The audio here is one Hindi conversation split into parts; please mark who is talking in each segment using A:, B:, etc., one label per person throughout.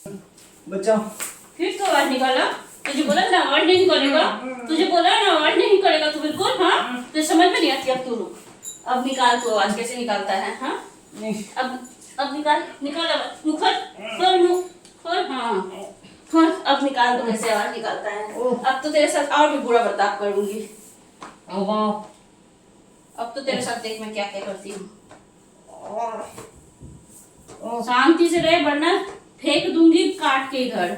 A: बचाओ।
B: फिर तो आवाज निकाला। तुझे बोला ना आवाज नहीं करेगा, तुझे बोला ना आवाज नहीं करेगा तू बिल्कुल। हाँ तुझे समझ में नहीं आती। अब तू रुक, अब निकाल तू आवाज कैसे निकालता है। हाँ
A: नहीं
B: अब निकाल निकाल आवाज। मुंह खोल खोल मुंह खोल। हाँ खोल, अब निकाल तो कैसे आवाज निकालता है। अब तो तेरे साथ और भी बुरा बर्ताव करूंगी। अब तो तेरे साथ देख मैं क्या क्या करती हूँ। शांति से रहे वरना फेंक दूंगी काट के इधर।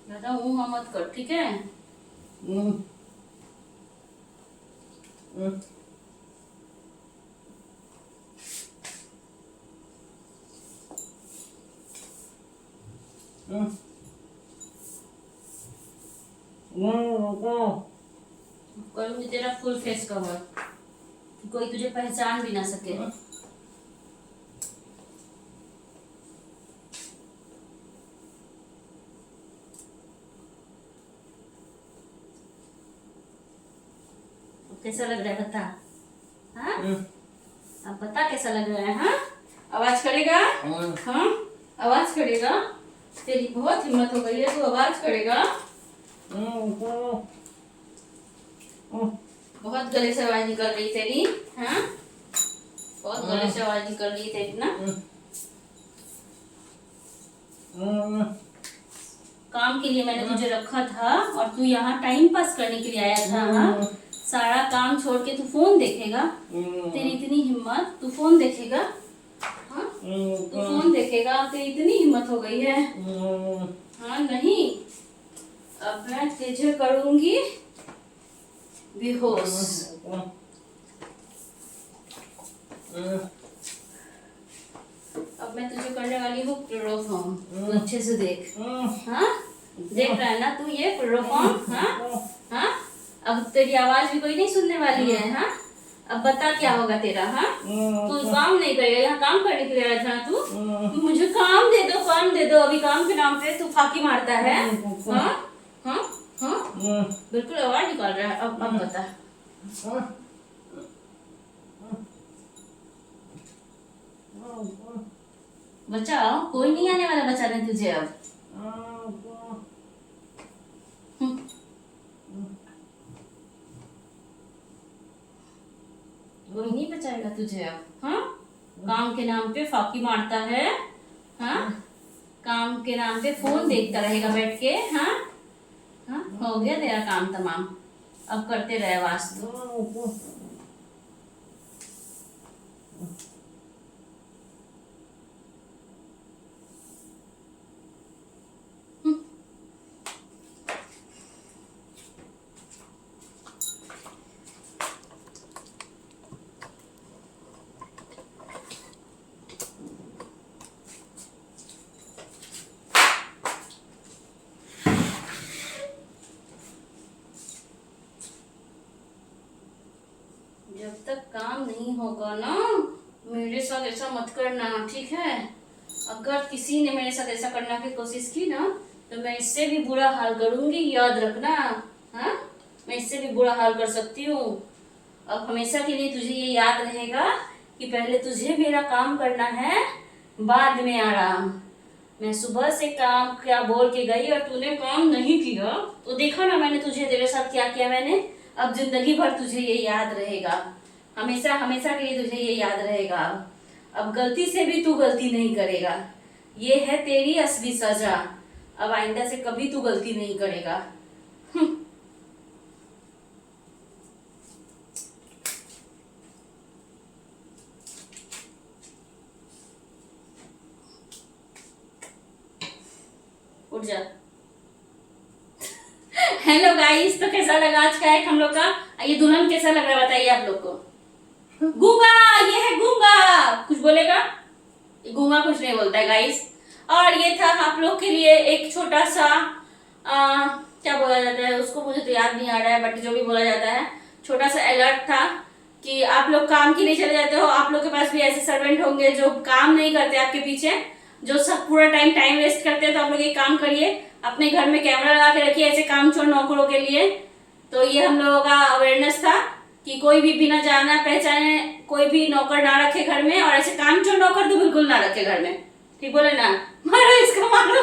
B: ज्यादा ऊँगा मत कर, ठीक है। करूंगी तेरा फुल फेस कवर, कोई तुझे पहचान भी ना सके। कैसा लग रहा है बता। हाँ अब बता कैसा लग रहा है। हाँ आवाज करेगा। हाँ आवाज करेगा। तेरी बहुत हिम्मत हो गई है, तू आवाज करेगा। बहुत गले से आवाज निकल रही तेरी। हाँ बहुत गले से आवाज निकल रही तेरी ना। काम के लिए मैंने तुझे रखा था और तू यहाँ टाइम पास करने के लिए आया था। हाँ सारा काम छोड़ के तू फोन देखेगा। तेरी इतनी हिम्मत, तू फोन देखेगा। हाँ तू फोन देखेगा, तेरी इतनी हिम्मत हो गई है। हाँ नहीं, अब मैं तुझे करूंगी बेहोश। अब मैं तुझे करने वाली हूँ क्लोरोफॉर्म, तू अच्छे से देख। हाँ देख रहा है ना तू ये क्लोरोफॉर्म। हाँ हाँ अब तेरी आवाज भी कोई नहीं सुनने वाली है। हाँ अब बता क्या होगा तेरा। हाँ तू काम नहीं करेगा, यहाँ काम करने के लिए आया था तू। मुझे काम दे दो, काम दे दो। अभी काम के नाम पे तू फाकी मारता है। हाँ हाँ हाँ बिल्कुल आवाज निकाल रहा है। अब बता। बचाओ, कोई नहीं आने वाला बचाने तुझे अब। कोई नहीं बचाएगा तुझे अब। हाँ काम के नाम पे फाकी मारता है। हाँ काम के नाम पे फोन देखता रहेगा बैठ के। हाँ हाँ हो गया तेरा काम तमाम, अब करते रहे वास्तु। जब तक काम नहीं होगा ना मेरे साथ ऐसा मत करना, ठीक है। अगर किसी ने मेरे साथ ऐसा करने की कोशिश की ना तो मैं इससे भी बुरा हाल करूंगी, याद रखना। हाँ मैं इससे भी बुरा हाल कर सकती हूँ। अब हमेशा के लिए तुझे ये याद रहेगा कि पहले तुझे मेरा काम करना है, बाद में आराम। मैं सुबह से काम क्या बोल के गई और तूने काम नहीं किया तो देखा ना मैंने तुझे, तेरे साथ क्या किया मैंने। अब जिंदगी भर तुझे ये याद रहेगा, हमेशा हमेशा के लिए तुझे ये याद रहेगा। अब गलती से भी तू गलती नहीं करेगा, ये है तेरी असली सजा। अब आइंदा से कभी तू गलती नहीं करेगा। उठ जा। हेलो गाइस, तो कैसा लगा आज का एक हम लोग का ये दुल्हन, कैसा लग रहा है बताइए आप लोग को। गूंगा, ये है गूंगा, कुछ बोलेगा? गूंगा कुछ नहीं बोलता है गाइस। और ये था आप लोग के लिए एक छोटा सा क्या बोला जाता है उसको, मुझे तो याद नहीं आ रहा है, बट जो भी बोला जाता है, छोटा सा अलर्ट था कि आप लोग काम के लिए चले जाते हो, आप लोग के पास भी ऐसे सर्वेंट होंगे जो काम नहीं करते आपके पीछे, जो सब पूरा टाइम वेस्ट करते हैं। तो आप लोग एक काम करिए, अपने घर में कैमरा लगा के रखिए ऐसे कामचोर नौकरों के लिए। तो ये हम लोगों का अवेयरनेस था कि कोई भी बिना जाना पहचाने कोई भी नौकर ना रखे घर में, और ऐसे कामचोर नौकर तो बिल्कुल ना रखे घर में, ठीक बोले ना? मारो इसको मारो।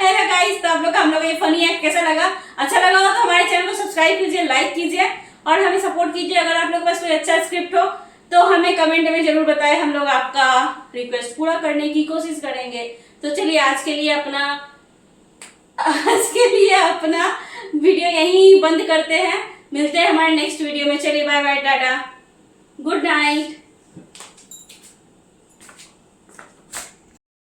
B: है ना गाइस, तो आप लोग हम लोग ये फनी एक्ट कैसा लगा? अच्छा लगा हो तो हमारे चैनल को सब्सक्राइब कीजिए, लाइक कीजिए और हमें सपोर्ट कीजिए। अगर आप लोग के पास कोई अच्छा स्क्रिप्ट हो तो हमें कमेंट में जरूर बताएं, हम लोग आपका रिक्वेस्ट पूरा करने की कोशिश करेंगे। तो चलिए आज के लिए अपना वीडियो यहीं बंद करते हैं, मिलते हैं हमारे नेक्स्ट वीडियो में। चलिए बाय बाय, टाटा, गुड नाइट।